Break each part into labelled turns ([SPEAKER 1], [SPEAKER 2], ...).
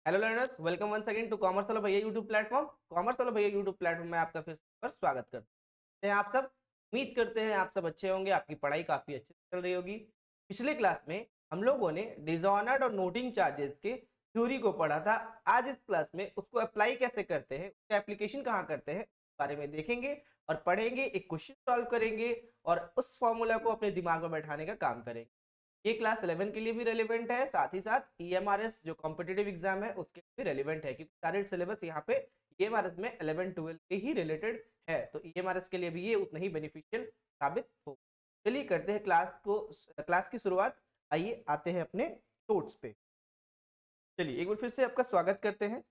[SPEAKER 1] Hello learners, welcome once again to commerce वाला भैया YouTube platform. Commerce वाला भैया यूट्यूब प्लेटफॉर्म में आपका फिर से स्वागत करते हैं। आप सब उम्मीद करते हैं आप सब अच्छे होंगे, आपकी पढ़ाई काफी अच्छे से चल रही होगी। पिछले क्लास में हम लोगों ने डिसऑनर्ड और नोटिंग चार्जेस के थ्योरी को पढ़ा था। आज इस क्लास में उसको अप्लाई कैसे करते हैं, उसका एप्लीकेशन कहाँ करते हैं, उस बारे में देखेंगे और पढ़ेंगे, एक क्वेश्चन सॉल्व करेंगे और उस फॉर्मूला को अपने दिमाग में बैठाने का काम करेंगे। ये क्लास 11 के लिए भी रेलिवेंट है, साथ ही साथ ईएमआरएस जो कॉम्पिटिटिव एग्जाम है उसके लिए भी रेलिवेंट है, क्योंकि सारे सिलेबस यहाँ पे ईएमआरएस में 11 12 के ही रिलेटेड है, तो ईएमआरएस के लिए भी ये उतना ही बेनिफिशियल साबित हो। चलिए करते हैं क्लास की शुरुआत। आइए आते हैं अपने नोट्स पे। चलिए एक बार फिर से आपका स्वागत करते हैं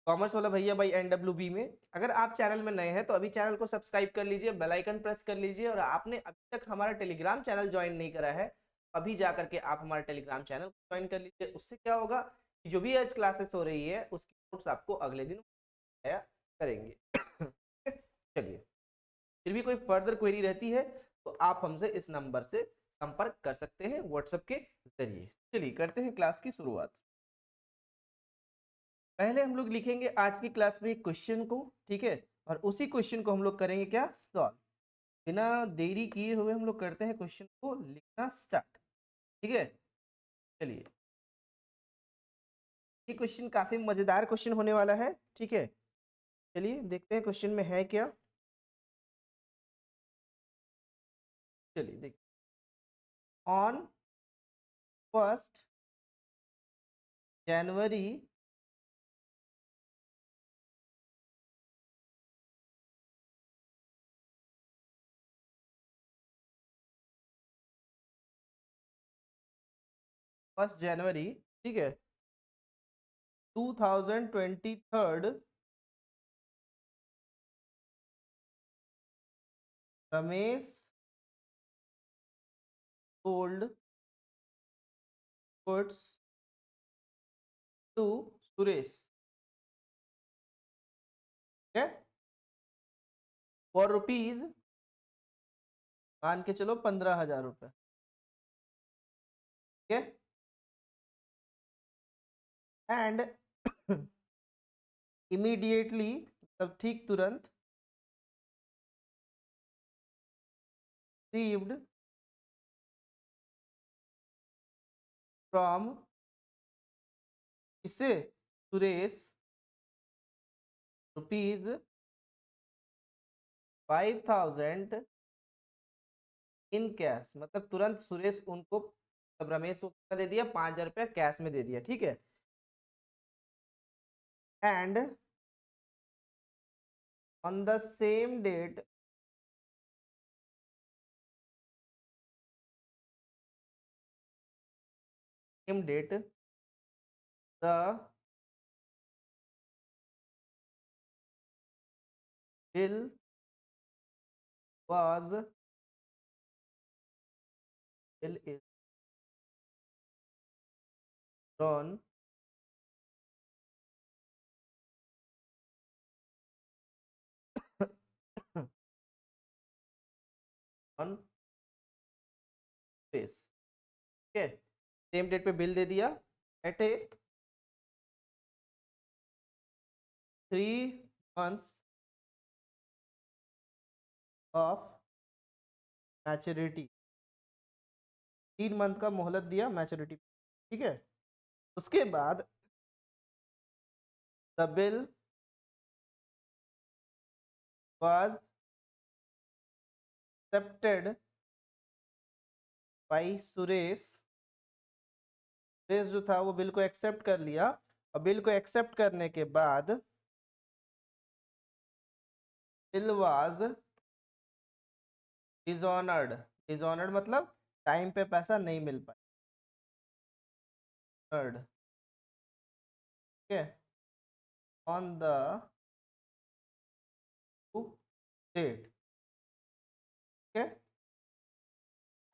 [SPEAKER 1] कॉमर्स वाला भैया भाई NWB में। अगर आप चैनल में नए हैं तो अभी चैनल को सब्सक्राइब कर लीजिए, बेल आइकन प्रेस कर लीजिए, और आपने अभी तक हमारा टेलीग्राम चैनल ज्वाइन नहीं करा है अभी जा करके आप हमारे टेलीग्राम चैनल को ज्वाइन कर लीजिए। उससे क्या होगा कि जो भी आज क्लासेस हो रही है उसकी नोट्स आपको अगले दिन आया करेंगे। चलिए, फिर भी कोई फर्दर क्वेरी रहती है तो आप हमसे इस नंबर से संपर्क कर सकते हैं व्हाट्सएप के जरिए। चलिए करते हैं क्लास की शुरुआत। पहले हम लोग लिखेंगे आज की क्लास में एक क्वेश्चन को, ठीक है, और उसी क्वेश्चन को हम लोग करेंगे क्या, सॉल्व। बिना देरी किए हुए हम लोग करते हैं क्वेश्चन को लिखना स्टार्ट। ठीक है, चलिए ये क्वेश्चन काफी मजेदार क्वेश्चन होने वाला है। ठीक है, चलिए देखते हैं क्वेश्चन में है क्या। चलिए देखिए, ऑन 1 जनवरी 1 जनवरी, ठीक है, 2023 Ramesh sold goods to Suresh. ठीक है, फॉर रुपीज मान के चलो 15,000 रुपये। ठीक है, एंड इमीडिएटली तब ठीक तुरंत रिसीव्ड फ्रॉम इससे सुरेश ₹5,000 इन कैश। मतलब तुरंत सुरेश उनको, तब रमेश को कितना दे दिया, 5,000 रुपया कैश में दे दिया। ठीक है, and on the same date the bill was bill is drawn on face। ठीक है, सेम डेट पे बिल दे दिया at a 3 months of maturity. 3 month का मोहलत दिया मैच्योरिटी। ठीक है, उसके बाद the bill was accepted by Suresh. Suresh जो था वो बिल को एक्सेप्ट कर लिया, और बिल को एक्सेप्ट करने के बाद बिल वाज डिसऑनर्ड। डिसऑनर्ड मतलब टाइम पे पैसा नहीं मिल पाया। ठीक है, ऑन द डेट। ठीक है,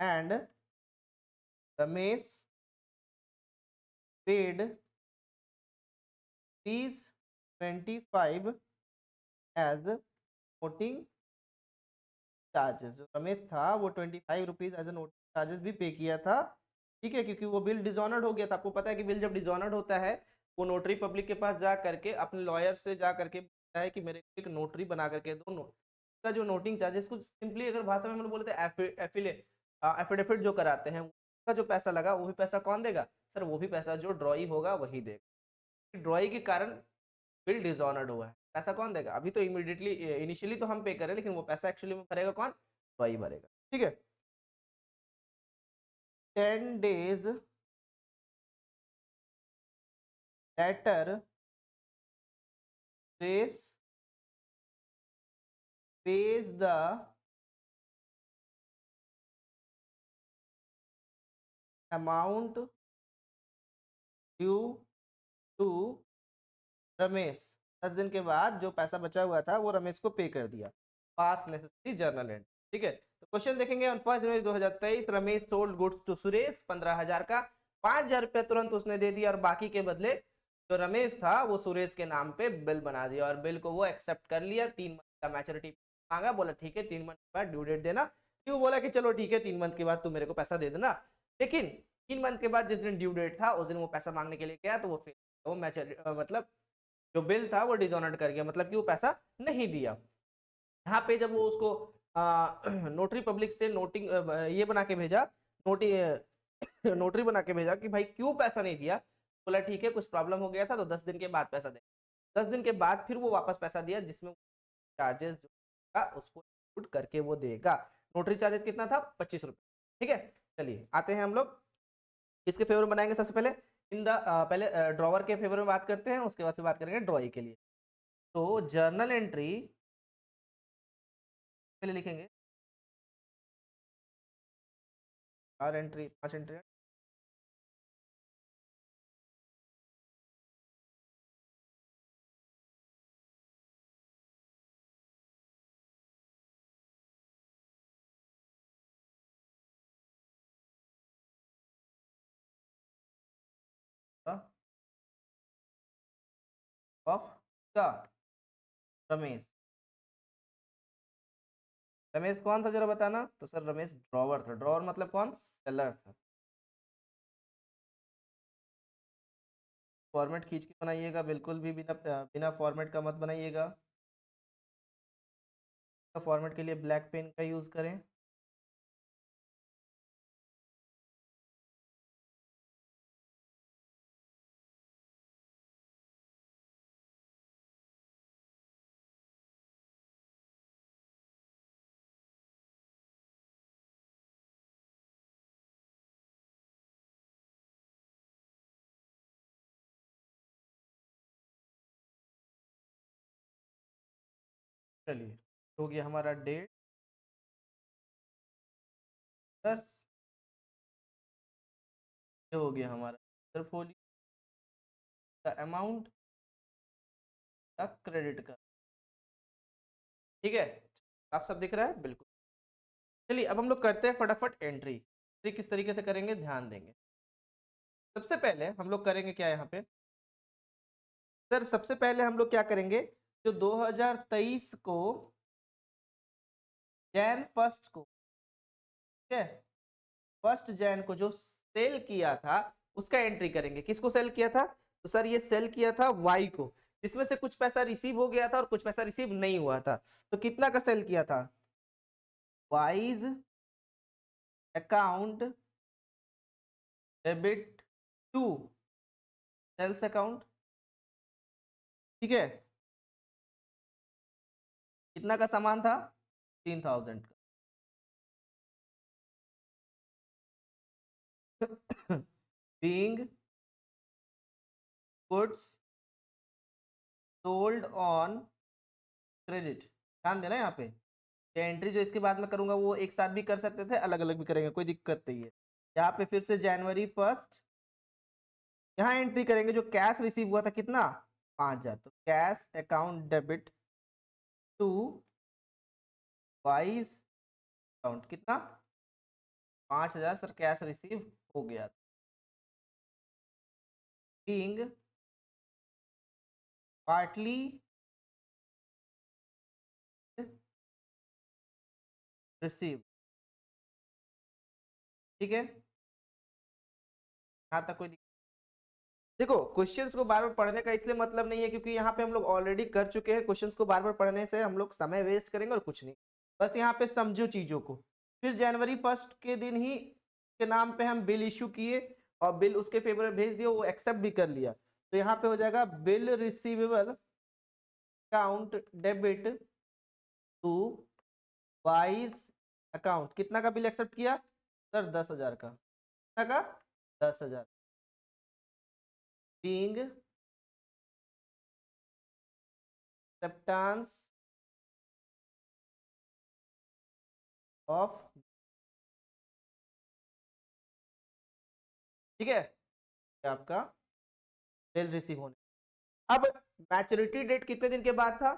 [SPEAKER 1] and Ramesh paid ₹25 as noting charges. जो रमेश था वो ₹25 एज ए नोटिंग चार्जेस भी पे किया था। ठीक है, क्योंकि वो बिल डिसऑनर्ड हो गया था। आपको पता है कि बिल जब डिसऑनर्ड होता है वो नोटरी पब्लिक के पास जा करके अपने लॉयर से जा करके बोलता है कि मेरे को एक नोटरी बना करके दो। का जो नोटिंग चार्जेस को सिंपली अगर भाषा में हम लोग बोलते हैं एफिडेविट जो कराते हैं, उसका जो पैसा लगा वो भी पैसा कौन देगा सर? वो भी पैसा जो ड्रॉई होगा वही देगा। ड्रॉई के कारण बिल डिसऑनर्ड हुआ है, पैसा कौन देगा? अभी तो इमीडिएटली इनिशियली तो हम पे करें, लेकिन वो पैसा एक्चुअली में भरेगा कौन? ड्रॉई भरेगा। ठीक है। 10 days later Grace pays the amount due to Ramesh. 10 दिन के बाद जो पैसा बचा हुआ था वो रमेश को पे कर दिया। Pass necessary journal entry. ठीक है, तो क्वेश्चन देखेंगे। On 1 January 2023 Ramesh sold goods to Suresh 15,000 का। 5,000 रुपया तुरंत उसने दे दिया और बाकी के बदले जो रमेश था वो सुरेश के नाम पे बिल बना दिया और बिल को वो एक्सेप्ट कर लिया। 3 मंथ का मैच्योरिटी मांगा, बोला ठीक है 3 मंथ के बाद ड्यू डेट देना। क्यों? बोला कि चलो ठीक है 3 मंथ के बाद तू मेरे को पैसा दे देना। लेकिन 3 मंथ के बाद जिस दिन ड्यू डेट था उस दिन वो पैसा मांगने के लिए गया तो वो मैच्योरिटी मतलब जो बिल था वो डिसऑनर्ड कर गया, मतलब कि वो पैसा नहीं दिया। यहाँ पे जब वो उसको नोटरी पब्लिक से नोटिंग ये बना के भेजा, नोटी नोटरी बना के भेजा कि भाई क्यों पैसा नहीं दिया। बोला ठीक है कुछ प्रॉब्लम हो गया था तो 10 दिन के बाद पैसा दे। 10 दिन के बाद फिर वो वापस पैसा दिया, जिसमें चार्जेस जो था उसको इंक्लूड करके वो देगा। नोटरी चार्जेस कितना था? 25 रुपये। ठीक है, चलिए आते हैं हम लोग इसके फेवर में बनाएंगे। सबसे पहले पहले ड्रॉवर के फेवर में बात करते हैं, उसके बाद फिर बात करेंगे ड्रॉई के लिए। तो जर्नल एंट्री पहले लिखेंगे, और एंट्री 5 एंट्री ऑफ का रमेश। रमेश कौन था जरा बताना? तो सर रमेश ड्रॉवर था। ड्रॉवर मतलब कौन? सेलर था। फॉर्मेट खींच के बनाइएगा, बिल्कुल भी बिना बिना फॉर्मेट का मत बनाइएगा। फॉर्मेट के लिए ब्लैक पेन का यूज करें। चलिए, हो गया हमारा डेट 10। ये हो गया हमारा पोर्टफोलियो का अमाउंट का क्रेडिट का। ठीक है, आप सब दिख रहा है? बिल्कुल। चलिए अब हम लोग करते हैं फटाफट एंट्री। एंट्री किस तरीके से करेंगे ध्यान देंगे। सबसे पहले हम लोग करेंगे क्या यहाँ पे सर? सबसे पहले हम लोग क्या करेंगे, जो 2023 को जैन फर्स्ट को, ठीक है, 1 जैन को जो सेल किया था उसका एंट्री करेंगे। किसको सेल किया था? तो सर ये सेल किया था वाई को, जिसमें से कुछ पैसा रिसीव हो गया था और कुछ पैसा रिसीव नहीं हुआ था। तो कितना का सेल किया था? Wise account debit to sales account. ठीक है, कितना का सामान था? 3,000 का। Being goods sold on credit. ध्यान देना यहाँ पे, एंट्री जो इसके बाद में करूंगा वो एक साथ भी कर सकते थे, अलग अलग भी करेंगे, कोई दिक्कत नहीं है। यहाँ पे फिर से जनवरी 1 यहाँ एंट्री करेंगे। जो कैश रिसीव हुआ था कितना? 5,000। तो cash account debit to wise account कितना? 5,000 सर कैश रिसीव हो गया। Being partly receive. ठीक है, यहाँ तक कोई दिक्कत? देखो क्वेश्चंस को बार बार पढ़ने का इसलिए मतलब नहीं है क्योंकि यहाँ पे हम लोग ऑलरेडी कर चुके हैं। क्वेश्चंस को बार बार पढ़ने से हम लोग समय वेस्ट करेंगे और कुछ नहीं, बस यहाँ पे समझो चीजों को। फिर जनवरी 1 के दिन ही के नाम पे हम बिल इशू किए और बिल उसके फेवर में भेज दिया, वो एक्सेप्ट भी कर लिया। तो यहाँ पे हो जाएगा bill receivable account debit to wise account. कितना का बिल एक्सेप्ट किया सर? 10,000 का। कितना का? 10,000। बीइंग एक्सेप्टेंस ऑफ, ठीक है, ये आपका बिल रिसीव होने। अब मैच्योरिटी डेट कितने दिन के बाद था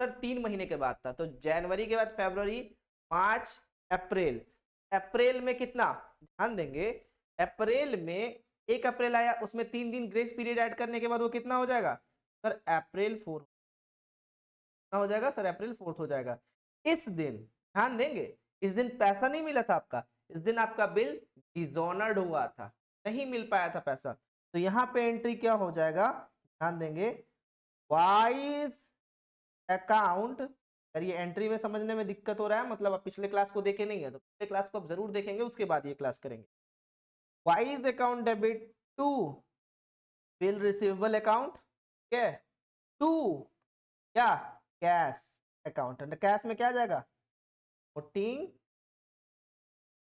[SPEAKER 1] सर? 3 महीने के बाद था। तो जनवरी के बाद फरवरी, मार्च, अप्रैल। अप्रैल में कितना ध्यान देंगे? अप्रैल में 1 अप्रैल आया, उसमें 3 दिन ग्रेस पीरियड ऐड करने के बाद वो कितना हो जाएगा सर? अप्रैल 4 हो जाएगा सर, अप्रैल 4 हो जाएगा। इस दिन ध्यान देंगे, इस दिन पैसा नहीं मिला था आपका, इस दिन आपका बिल डिसऑनर्ड हुआ था, नहीं मिल पाया था पैसा। तो यहाँ पे एंट्री क्या हो जाएगा? ध्यान देंगे, वाइज अकाउंट। अगर ये एंट्री में समझने में दिक्कत हो रहा है, मतलब आप पिछले क्लास को देखे नहीं है, तो पिछले क्लास को आप जरूर देखेंगे, उसके बाद ये क्लास करेंगे। Wise account debit to bill receivable account, ठीक है, टू क्या कैश अकाउंट। कैश में क्या जाएगा? नोटिंग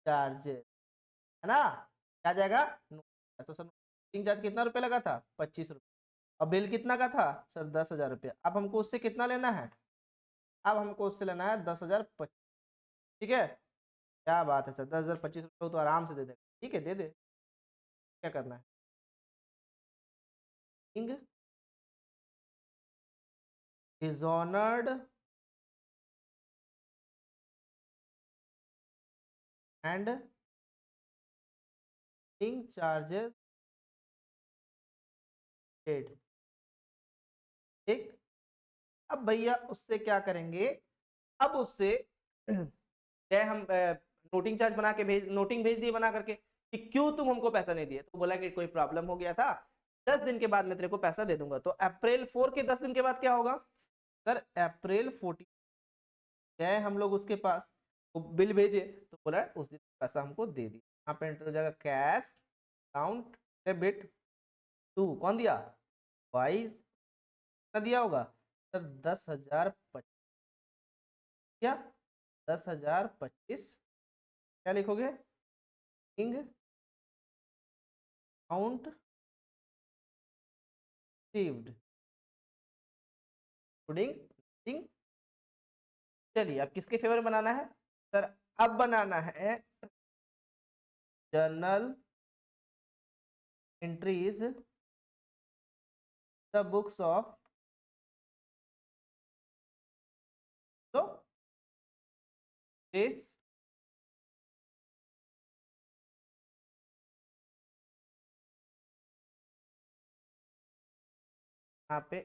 [SPEAKER 1] चार्जेस, है ना, क्या जाएगा? तो सर नोटिंग चार्ज कितना रुपए लगा था? 25 रुपये। और बिल कितना का था सर? 10,000 रुपया। अब हमको उससे कितना लेना है? अब हमको उससे लेना है 10,025, ठीक है। क्या बात है सर, 10,025 रुपये तो आराम से दे देगा, ठीक है दे दे। क्या करना है? डिसऑनर्ड एंड चार्जेस पेड, ठीक। अब भैया उससे क्या करेंगे? अब उससे चाहे हम नोटिंग चार्ज बना के नोटिंग भेज दिए बना करके कि क्यों तुम हमको पैसा नहीं दिए। तो बोला कि कोई प्रॉब्लम हो गया था, 10 दिन के बाद मैं तेरे को पैसा दे दूंगा। तो अप्रैल 4 के 10 दिन के बाद क्या होगा सर? अप्रैल 14 गए हम लोग उसके पास, वो बिल भेजे, तो बोला उस दिन पैसा हमको दे दी। यहाँ पे एंटर हो जाएगा कैश अकाउंट डेबिट टू, कौन दिया? वाइज। कितना दिया होगा सर? 10,025। क्या? 10,025। क्या लिखोगे? इंग अकाउंट रिसीव्ड इंक्लूडिंग। चलिए अब किसके फेवर में बनाना है सर? अब बनाना है journal entries the books of, तो दिस यहाँ पे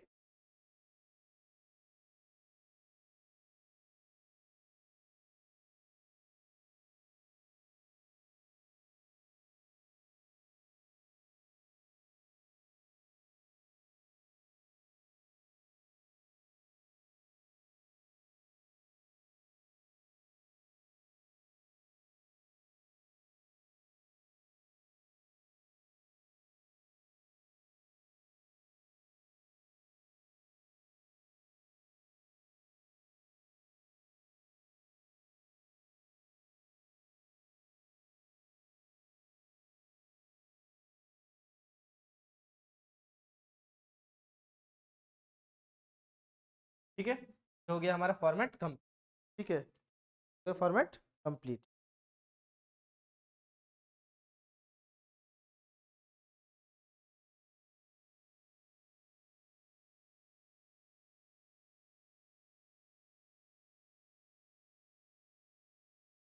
[SPEAKER 1] ठीक है, हो गया हमारा फॉर्मेट कम, ठीक है, तो फॉर्मेट कंप्लीट।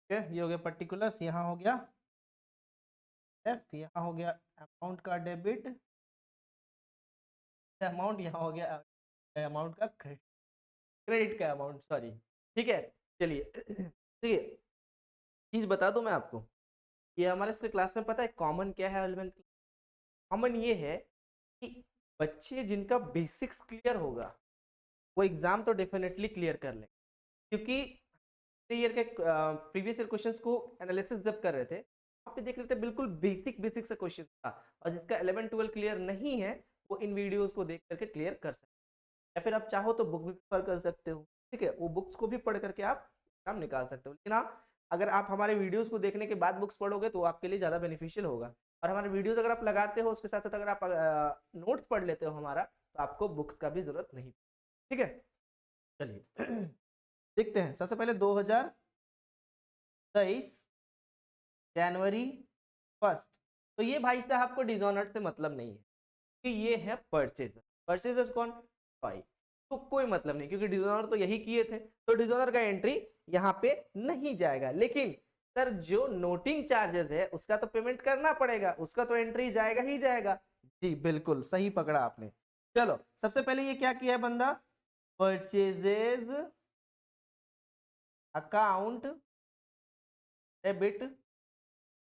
[SPEAKER 1] ठीक है, ये हो गया पर्टिकुलर्स, यहाँ हो गया एफ, यहाँ हो गया अमाउंट का डेबिट अमाउंट, यहाँ हो गया अमाउंट का क्रेडिट का अमाउंट, सॉरी। ठीक है, चलिए ठीक है, चीज बता दूं मैं आपको, ये हमारे से क्लास में पता है कॉमन क्या है? कॉमन ये है कि बच्चे जिनका बेसिक्स क्लियर होगा वो एग्जाम तो डेफिनेटली क्लियर कर लें, क्योंकि ईयर के प्रीवियस ईयर क्वेश्चंस को एनालिसिस जब कर रहे थे वहाँ पे देख रहे थे बिल्कुल बेसिक बेसिक सा क्वेश्चन था, और जिसका 11 12 क्लियर नहीं है वो इन वीडियोस को देख करके क्लियर कर सकते हैं, या फिर आप चाहो तो बुक भी प्रेफर कर सकते हो, ठीक है, वो बुक्स को भी पढ़ करके आप एग्जाम निकाल सकते हो। लेकिन हाँ, अगर आप हमारे वीडियोस को देखने के बाद बुक्स पढ़ोगे तो आपके लिए ज़्यादा बेनिफिशियल होगा, और हमारे वीडियोस अगर आप लगाते हो उसके साथ साथ अगर आप नोट्स पढ़ लेते हो हमारा, तो आपको बुक्स का भी जरूरत नहीं, ठीक है। चलिए देखते हैं, सबसे पहले 2023 जनवरी 1। तो ये भाई साहब को डिजॉनर से मतलब नहीं है, कि ये है परचेजर। परचेजर्स कौन? भाई, तो कोई मतलब नहीं, क्योंकि डिजॉनर तो यही किए थे, तो डिजॉनर का एंट्री यहाँ पे नहीं जाएगा। लेकिन सर जो नोटिंग चार्जेस है उसका तो पेमेंट करना पड़ेगा, उसका तो एंट्री जाएगा ही जाएगा। जी बिल्कुल सही पकड़ा आपने। चलो सबसे पहले ये क्या किया है बंदा, परचेजेज अकाउंट डेबिट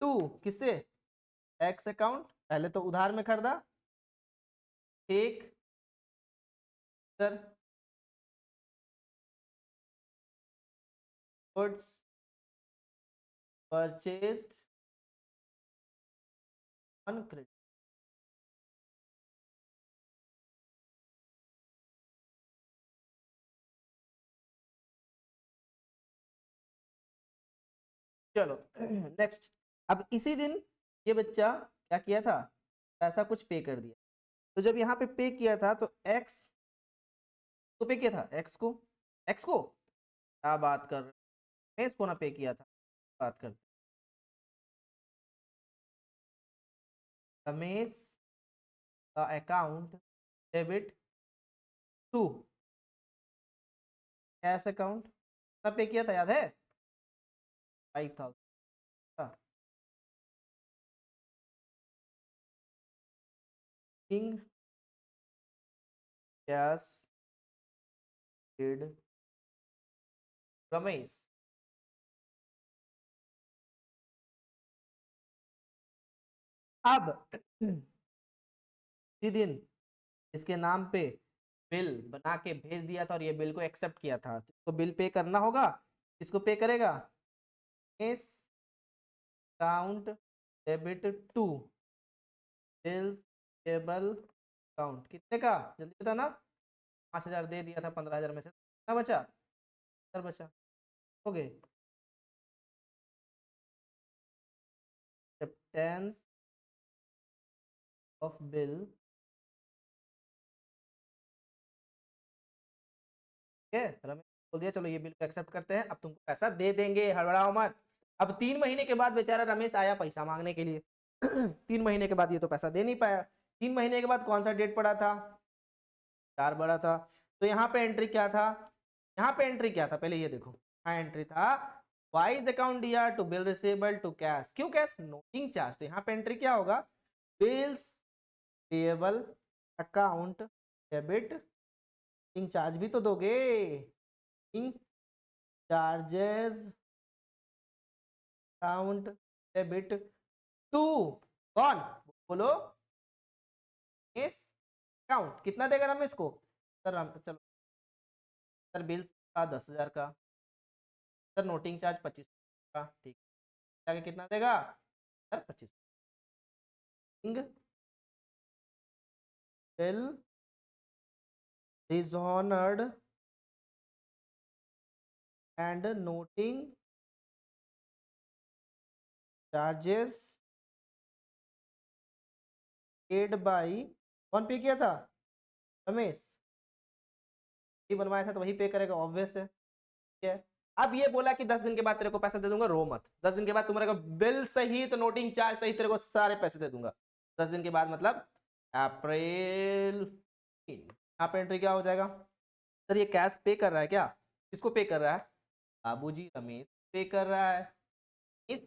[SPEAKER 1] टू किसे, एक्स अकाउंट। पहले तो उधार में खरीदा, एक sir goods purchased on credit. चलो नेक्स्ट, अब इसी दिन ये बच्चा क्या किया था, पैसा कुछ पे कर दिया। तो जब यहाँ पे पे किया था तो एक्स को पे किया था, एक्स को क्या बात कर रहे हैं, इसको ना पे किया था, बात कर रमेश का account debit to cash account, कितना पे किया था याद है, 5,000। Being cash paid Ramesh. अब इसी दिन इसके नाम पे बिल बना के भेज दिया था और ये बिल को एक्सेप्ट किया था, तो इसको बिल पे करना होगा। इसको पे करेगा, इस account debit to bills payable account, कितने का जल्दी बता ना, 5,000 दे दिया था 15,000 में से, कितना बचा, सर बचा, हो गए एक्सेप्टेंस ऑफ बिल, ठीक है। रमेश बोल दिया चलो ये बिल को एक्सेप्ट करते हैं, अब तुमको पैसा दे देंगे, हड़बड़ाओ मत। अब 3 महीने के बाद बेचारा रमेश आया पैसा मांगने के लिए 3 महीने के बाद ये तो पैसा दे नहीं पाया। 3 महीने के बाद कौन सा डेट पड़ा था, 4 बड़ा था, तो यहाँ पे एंट्री क्या था, यहाँ पे एंट्री क्या था पहले ये देखो, यहाँ एंट्री था वाइज अकाउंट दिया to bill receivable to cash, क्यों कैश, नोटिंग चार्ज, तो यहाँ पे एंट्री क्या होगा, बिल्स पेएबल अकाउंट डेबिट, इन चार्ज भी तो दोगे, इन चार्जेस अकाउंट डेबिट टू कौन, बोलो, इस अकाउंट, कितना देगा रमेश को, सर चलो सर बिल था 10,000 का, सर नोटिंग चार्ज 25 का, ठीक है, कितना देगा sir 25, bill dishonoured and noting charges paid by, कौन पे किया था, रमेश, ये बनवाया था तो वही पे करेगा, ऑब्वियस है, ठीक है। अब ये बोला कि 10 दिन के बाद तेरे को पैसा दे दूंगा, रो मत, 10 दिन के बाद तुम्हारे को बिल सहित नोटिंग चार्ज सहित तेरे को सारे पैसे दे दूंगा, 10 दिन के बाद मतलब अप्रैल। यहाँ पे एंट्री क्या हो जाएगा, सर ये कैश पे कर रहा है क्या, किसको पे कर रहा है, बाबूजी रमेश पे कर रहा है, इस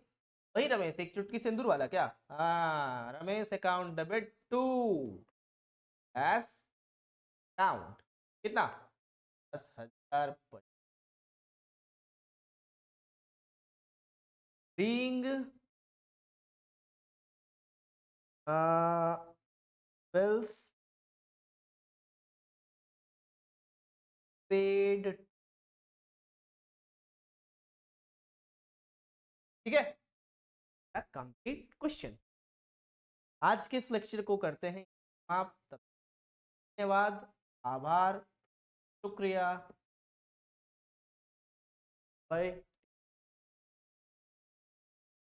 [SPEAKER 1] वही रमेश एक चुटकी सिंदूर वाला क्या, हाँ Ramesh account debit to cash account, कितना 10,000 being bills पेड, ठीक है, कंप्लीट क्वेश्चन। आज के इस लेक्चर को करते हैं आप तक, धन्यवाद, आभार, शुक्रिया, बाय।